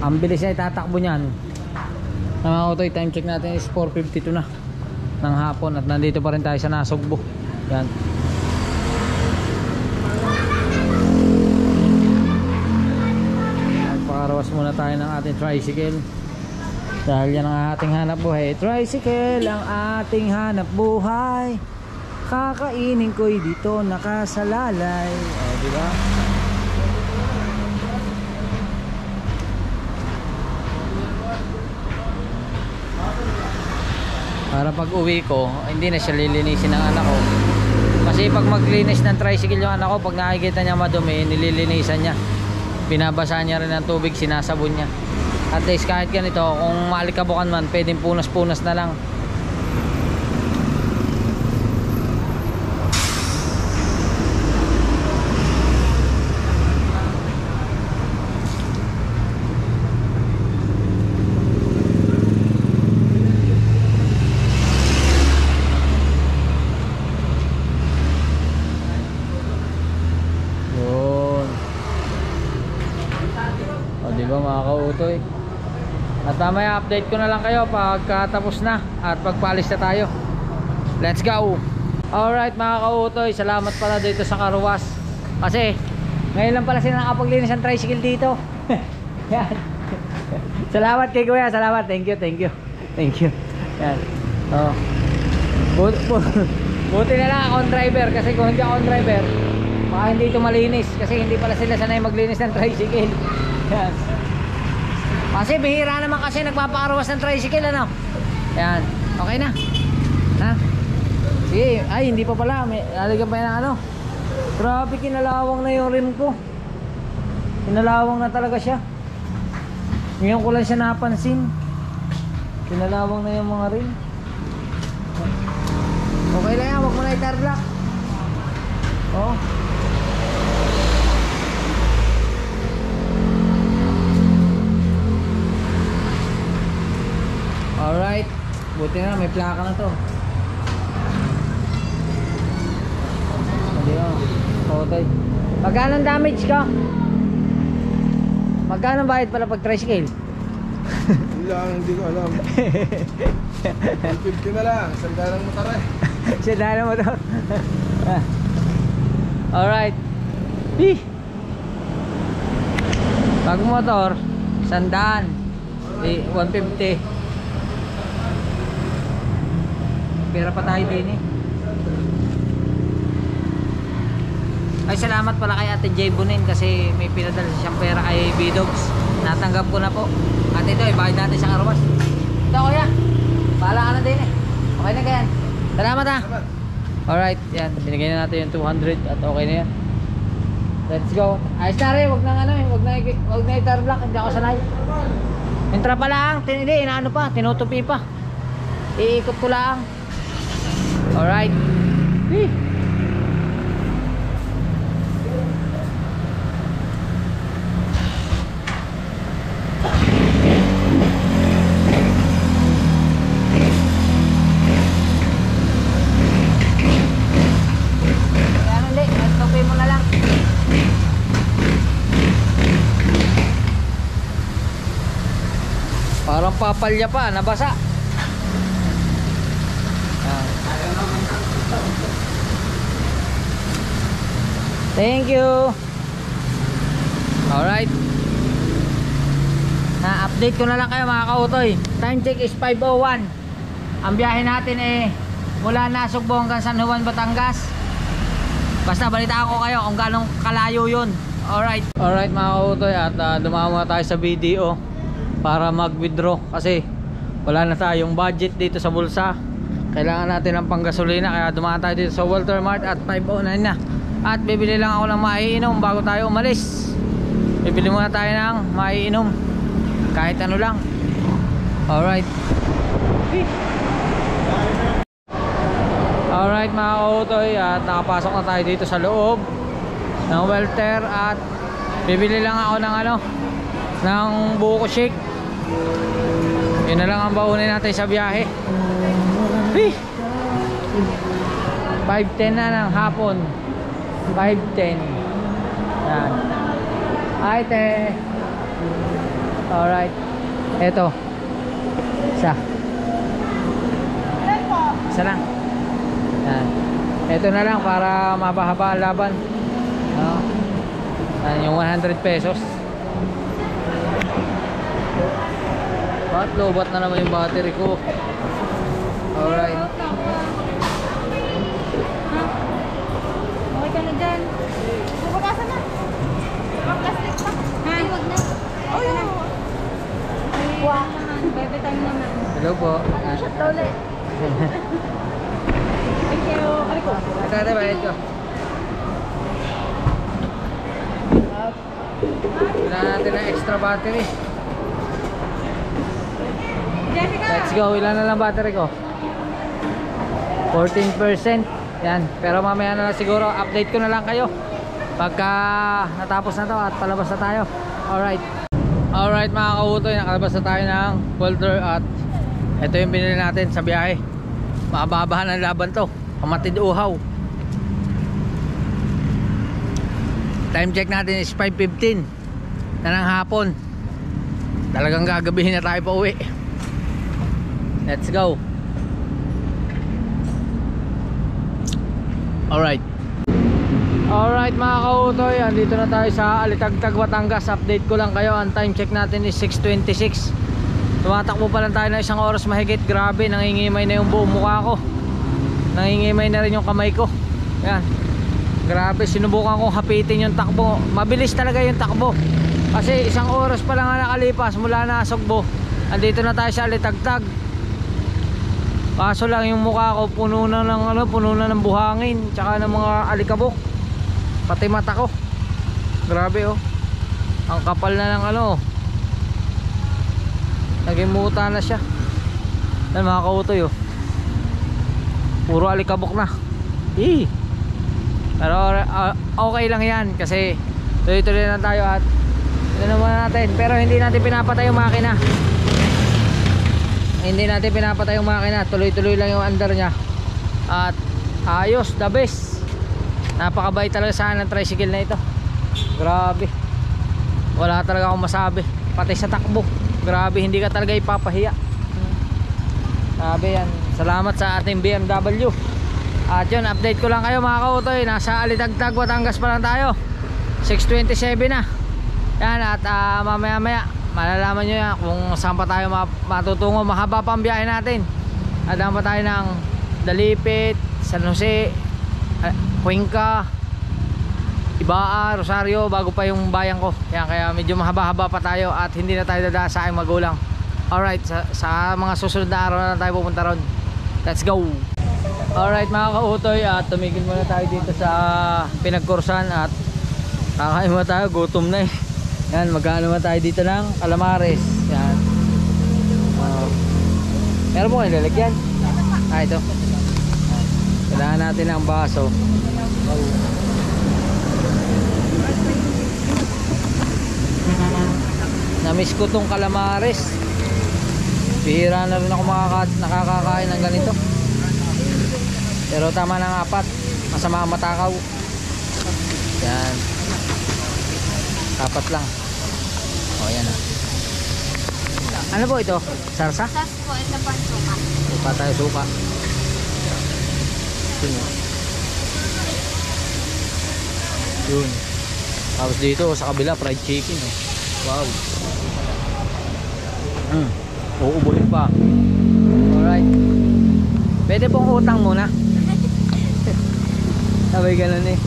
Ang bilis na itatakbo niyan. Mga kautoy, time check natin is 4:52 na ng hapon at nandito pa rin tayo sa Nasugbo. Yan. Magpakarawas muna tayo ng ating tricycle dahil yan ang ating hanap buhay. Tricycle ang ating hanap buhay, kakainin ko'y dito nakasalalay. O, diba? Para pag uwi ko, hindi na siya lilinisin ng anak ko. Kasi pag maglinis ng tricycle yung anak ko, pag nakikita niya madumi, nililinisan niya. Binabasa niya rin ng tubig, sinasabon niya. At least kahit ganito, kung malikabukan man, pwedeng punas-punas na lang. Diba mga kautoy? At mamaya update ko na lang kayo pagkatapos na at pagpalis na tayo. Let's go! Alright mga kautoy, salamat pala dito sa Karuwas. Kasi ngayon lang pala sila nakapaglinis ng tricycle dito. Yan. Salamat kay Kuya, salamat. Thank you. Yan. Oh. Buti na lang ako ang driver, kasi kung hindi ako ang driver, baka hindi ito malinis, kasi hindi pala sila sanay maglinis ng tricycle. Yan. Kasi bihira naman kasi nagpapakaruwas ng tricycle, ano? Yan. Okay na. Ha? Sige, ay hindi pa pala, may lalagyan pa yan ng ano. Grabe, kinalawang na yung rim ko. Kinalawang na talaga siya. Ngayon ko lang siya napansin. Kinalawang na yung mga rim. Okay lang yan, huwag mo na i-tarlock. Oh. Alright, buti na may plaka na to. Okay. Magkano ang damage ka? Magkano ang bayad pala pag tricycle? Hindi ko alam. 150 na lang, sandalang motor eh. Sandalang motor. Alright. Bagong motor, sandaan. 150. Pera pa tayo din eh. Ay, salamat pala kay Ate Jay Bonin kasi may pinadala siyang pera kay B-Dogs. Natanggap ko na po. At ito, ibahid natin sa Karuwas. Ito, kuya. Bahala ka na din eh. Okay na kaya. Salamat ha. Alright, yan. Binigay na natin yung 200 at okay na yan. Let's go. Ayos na rin. Huwag na i-tarblock. Hindi ako sanay. Entra pa lang. Hindi, inaano pa. Tinutupi pa. Iikot ko lang. Alright. Parang papalya pa, nabasa. Thank you. Alright. Na-update ko na lang kayo mga kautoy. Time check is 5:01. Ang biyahe natin mula Nasugbo hanggang San Juan, Batangas. Basta balitaan ko kayo kung ganong kalayo yun. Alright. Alright mga kautoy, at dumawa tayo sa BDO para mag-withdraw kasi wala na tayong budget dito sa bulsa. Kailangan natin ng panggasolina, kaya dumaan tayo dito sa Walter Mart at 5:09 na. At bibili lang ako ng maiinom bago tayo umalis. Bibili muna tayo ng maiinom, kahit ano lang. Alright. Alright mga kautoy, at nakapasok na tayo dito sa loob ng Walter at bibili lang ako ng ng buko shake. Yun na lang ang baunin natin sa biyahe. 5:10 na ng hapon. 5:10. Yan. Hi te. Alright. Eto. Isa lang. Yan. Eto na lang para mapahaba ang laban. Yan yung 100 pesos. Bakit lobat na naman yung battery ko? Alright. Okay ka na dyan. Bubagasan na. Plastic pa. Ay, wag na. Oh, yun. Buwak naman. Bebe time naman. Hello po. Shot daw ulit. Thank you. Ano ko? Ate, bayad ko. Kailangan natin ng extra battery. Let's go. Ilan na lang battery ko? 14%. Yan. Pero mamaya na lang siguro. Update ko na lang kayo pagka natapos na to at palabas na tayo. Alright. Alright mga kautoy, nakalabas na tayo ng Walter at ito yung binili natin sa biyahe. Mababahan ang laban to. Pamatid uhaw. Time check natin is 5:15 na ng hapon. Talagang gagabihin na tayo pa uwi. Let's go. Alright. Alright mga kautoy, andito na tayo sa Alitagtag, Batangas. Update ko lang kayo, ang time check natin is 6:26. Tumatakbo pa lang tayo na 1 oras mahigit. Grabe, nangingimay na yung buong mukha ko, nangingimay na rin yung kamay ko. Yan, grabe, sinubukan kong hapitin yung takbo. Mabilis talaga yung takbo kasi 1 oras pa lang nakalipas mula na Sugbo. Andito na tayo sa Alitagtag. Kaso lang yung mukha ko puno na ng buhangin tsaka ng mga alikabok, pati mata ko. Grabe oh, ang kapal na ng naging muta na siya. Yan mga kautoy oh, puro alikabok na. Pero okay lang yan kasi tuloy-tuloy na tayo at ito naman natin. Pero hindi natin pinapatay yung makina, tuloy-tuloy lang yung under nya at ayos, the best. Napakabait talaga sana ng tricycle na ito. Grabe, wala talaga akong masabi. Pati sa takbo, grabe, hindi ka talaga ipapahiya. Grabe yan, salamat sa ating BMW. At yun, update ko lang kayo mga kautoy, nasa Alitagtag, Batangas pa lang tayo. 6:27 na yan at mamaya malalaman nyo yan kung saan pa tayo matutungo. Mahaba pa ang biyahe natin. Adaan pa tayo ng Dalipit, San Jose, Cuenca, Ibaa, Rosario, bago pa yung bayan ko. Yan, kaya medyo mahaba-haba pa tayo at hindi na tayo dadaan sa aking magulang. Alright, sa mga susunod na araw na tayo pupunta ron. Let's go! Alright mga kautoy, tumigil muna tayo dito sa pinagkursan at kakain mo tayo, gutom na eh. Yan, magkano naman tayo dito ng calamares. Yan. Meron mo kayo lalagyan? Ito. Kailangan natin ng baso. Namiss ko tong calamares. Bihira na rin ako nakakakain ng ganito. Pero tama ng 4. Masama ang matakaw. Yan. 4 lang. O yan ah. Ano po ito? Sarsa? Sas po, ito pa suka. Suka tayo, suka. Yun. Tapos dito sa kabila fried chicken oh. Wow. Uubuhin pa. Alright. Pwede pong utang muna. Sabay ganun eh.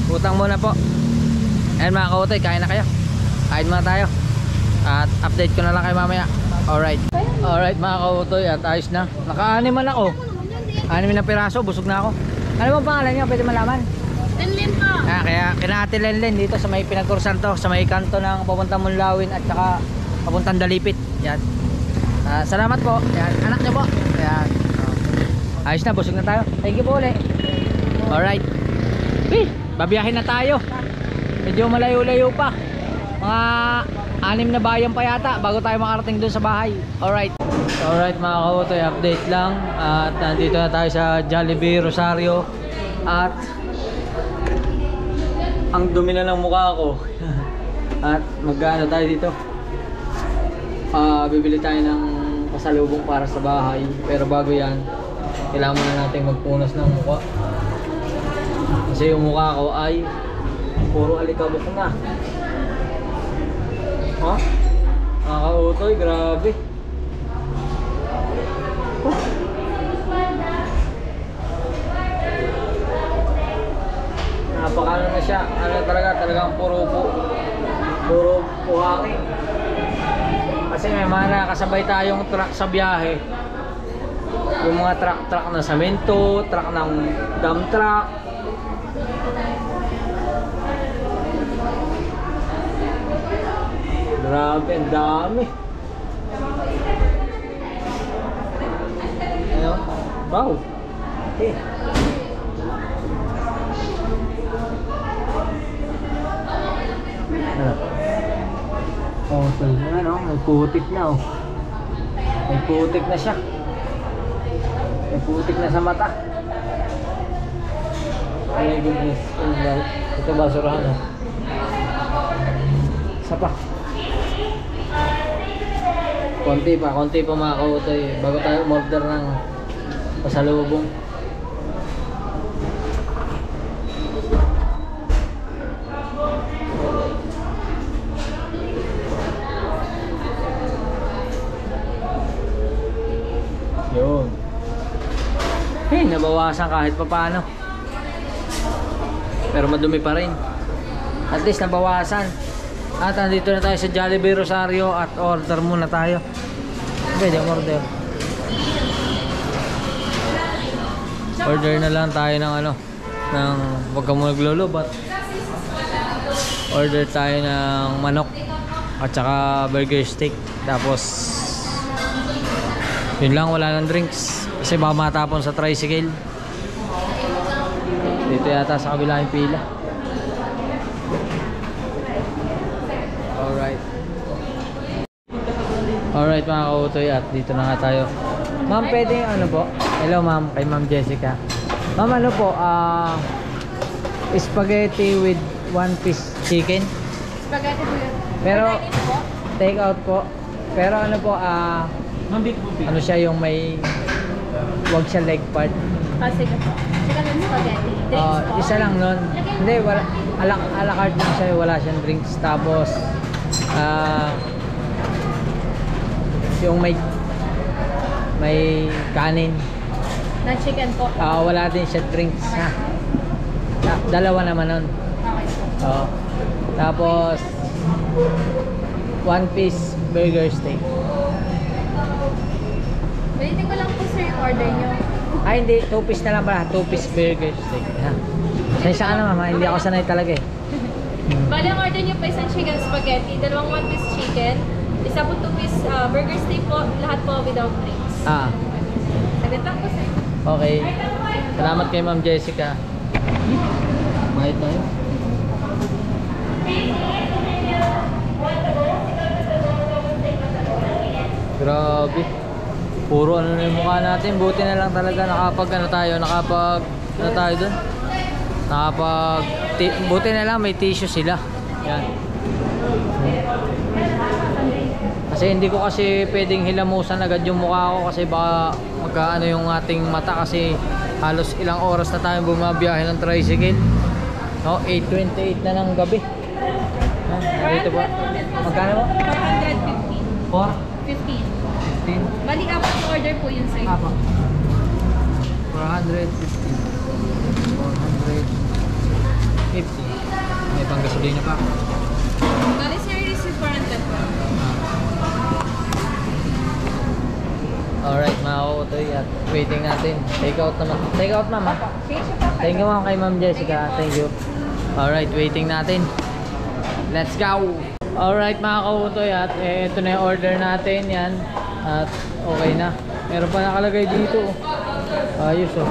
Utang muna po. Ayan mga kautoy, kain na kayo. Kain muna tayo at update ko na lang kayo mamaya. Alright mga kautoy, at ayos na. Naka-anim man ako. 6 na piraso, busog na ako. Ano bang pangalan nyo? Pwede malaman? Lenlen po. Kaya kinahati Lenlen dito sa may pinagkursan to, sa may kanto ng papuntang Munlawin at saka papuntang Dalipit. Yan. Salamat po. Yan, anak nyo po. Yan. Ayos na, busog na tayo. Thank you po ulit. Alright. Babiyahin na tayo. Medyo malayo-layo pa. Mga 6 na bayan pa yata bago tayo makarating dun sa bahay. Alright. Alright mga kautoy, update lang. At nandito na tayo sa Jollibee Rosario. At ang dumi na ng mukha ko. At magkano tayo dito? Bibili tayo ng pasalubong para sa bahay. Pero bago yan, kailangan muna natin magpunas ng mukha. Kasi yung mukha ko ay puro alikabok na. Ha? Nakakautoy, grabe. Napakano na siya. Ano talagang puro buhangin. Kasi may mga nakasabay tayong truck sa biyahe. Yung mga truck na semento, truck ng dump truck. Grabe, ang dami. Ayun. Wow. Okay. Oh, so ano, may putik na oh. May putik na siya. May putik na sa mata. Ay, goodness. Ito basurahan oh. Isa pa. Konti pa mga kautoy bago tayo umorder ng pasalubong. nabawasan kahit pa paano. Pero madumi pa rin. At least nabawasan. At andito na tayo sa Jollibee Rosario at order muna tayo. Pwede order. Order na lang tayo ng ano, ng wag ka muna naglulubat. Order tayo ng manok at saka burger steak. Tapos yun lang, wala ng drinks kasi baka matapon sa tricycle. Dito yata sa kabila yung pila. Alright mga kautoy, at dito na nga tayo. Ma'am, pwede yung ano po? Hello ma'am, kay Ma'am Jessica. Ma'am, ano po? Spaghetti with 1 piece chicken. Spaghetti po yun. Pero take out po. Pero ano po, ano siya yung may wag siya leg part. Sige po. Sige lang spaghetti. Drinks po. Isa lang nun. Hindi, wala, a la carte lang siya, wala siyang drinks. Tapos yung may kanin. Na chicken po. Wala din siya drinks ha. Dalawa naman nun. Okay po. Tapos 1 piece burger steak. Waiting ko lang po sir yung order nyo. Ay hindi, 2 piece na lang pala. 2 piece burger steak ha. Sensya ka na mama, hindi ako sanay talaga eh. Bali ang order nyo po isang chicken spaghetti, dalawang 1 piece chicken, isa po 2 piece burger steak po, lahat po without drinks. Saglit lang po sir. Okay. Salamat kay Ma'am Jessica. Mahit na yun. Grabe. Puro ano na yung mukha natin. Buti na lang talaga nakapag ano tayo dun. Buti na lang may tissue sila. Yan. Kasi hindi ko kasi pwedeng hilamusan agad yung mukha ko kasi baka magkaano yung ating mata kasi halos ilang oras na tayo bumabiyahe ng tricycle. No, 8:28 na ng gabi. Dito ba? Magkano mo? 450. 4? 15. 15? Bali apat yung order po yun sir. 450. May panggasolina pa. Bali sir, receive 400 po. Alright mga kautoy, at waiting natin. Take out naman. Take out ma'am ha. Thank you ma'am kay Ma'am Jessica. Thank you. Alright, waiting natin. Let's go! Alright mga kautoy, at ito na yung order natin. Yan. At okay na. Meron pa nakalagay dito. Ayos oh.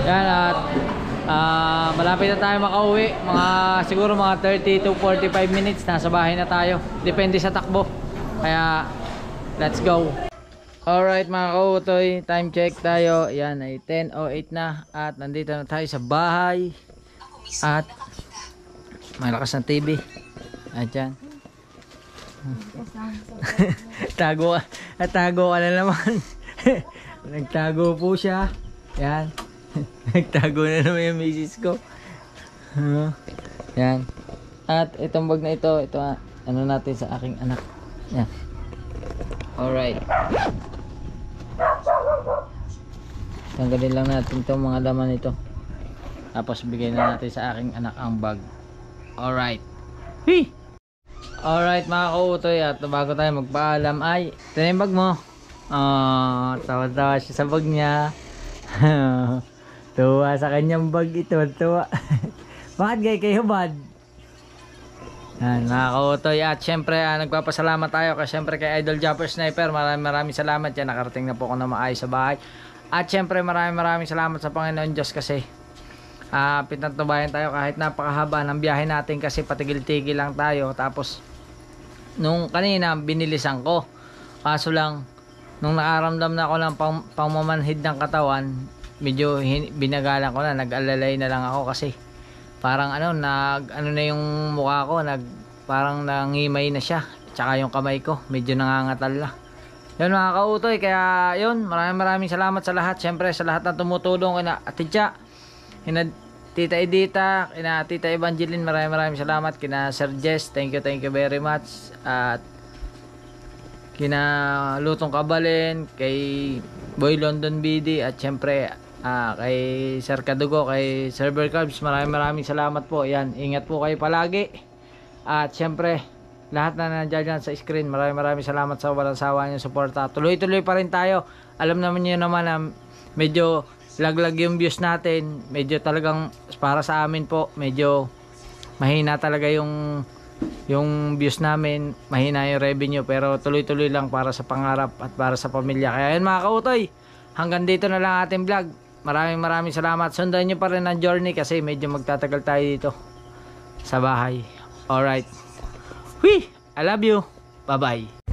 Yan, at malapit na tayo makauwi. Siguro mga 30 to 45 minutes. Nasa bahay na tayo. Depende sa takbo. Kaya let's go! Alright mga kautoy, time check tayo. Yan ay 10:08 na. At nandito na tayo sa bahay. At malakas ng TV. At yan. Tago ka na naman. Nagtago po siya. Yan. Nagtago na naman yung misis ko. Yan. At itong bag na ito ano natin sa aking anak. Yan. Alright. Tanggalin lang natin itong mga laman nito. Tapos bigay na natin sa aking anak ang bag. Alright. Hey! Alright mga kautoy, at bago tayo magpaalam ay ito na yung bag mo. Tawa-tawa siya sa bag niya. Tuwa sa kanyang bag ito. Tuwa. Bakit gay kayo bad? Yan mga kautoy, at syempre nagpapasalamat tayo kasi syempre kay Idol Jumper Sniper. Maraming salamat yan. Nakarating na po ako na maayos sa bahay. At syempre maraming salamat sa Panginoon Diyos kasi pinagtubayan tayo kahit napakahaba ng biyahe natin kasi patigil-tigil lang tayo. Tapos nung kanina binilisan ko, kaso lang nung nakaramdam na ako ng pangmamanhid ng katawan, medyo binagalan ko na, nag-alalay na lang ako kasi parang ano na yung mukha ko, parang nangimay na siya, tsaka yung kamay ko medyo nangangatal na. Yun mga kautoy, kaya yun, maraming salamat sa lahat, syempre sa lahat na tumutulong, kina Ate Cha, kina Tita Edita, kina Tita Evangeline, maraming salamat, kina Sir Jess, thank you very much, at kina Lutong Kabalen, kay Boy London BD, at syempre kay Sir Kadugo, kay Server Carbs, maraming salamat po. Yan, ingat po kayo palagi. At syempre, lahat na nandiyan sa screen, maraming salamat sa walang sawa niyong suporta. Tuloy-tuloy pa rin tayo. Alam naman niyo naman na medyo laglag yung views natin. Medyo talagang para sa amin po, medyo mahina talaga yung views namin, mahina yung revenue, pero tuloy-tuloy lang para sa pangarap at para sa pamilya. Kaya yun mga kautoy, hanggang dito na lang ating vlog. Maraming salamat. Sundan nyo pa rin ang journey kasi medyo magtatagal tayo dito sa bahay. Alright. I love you. Bye-bye.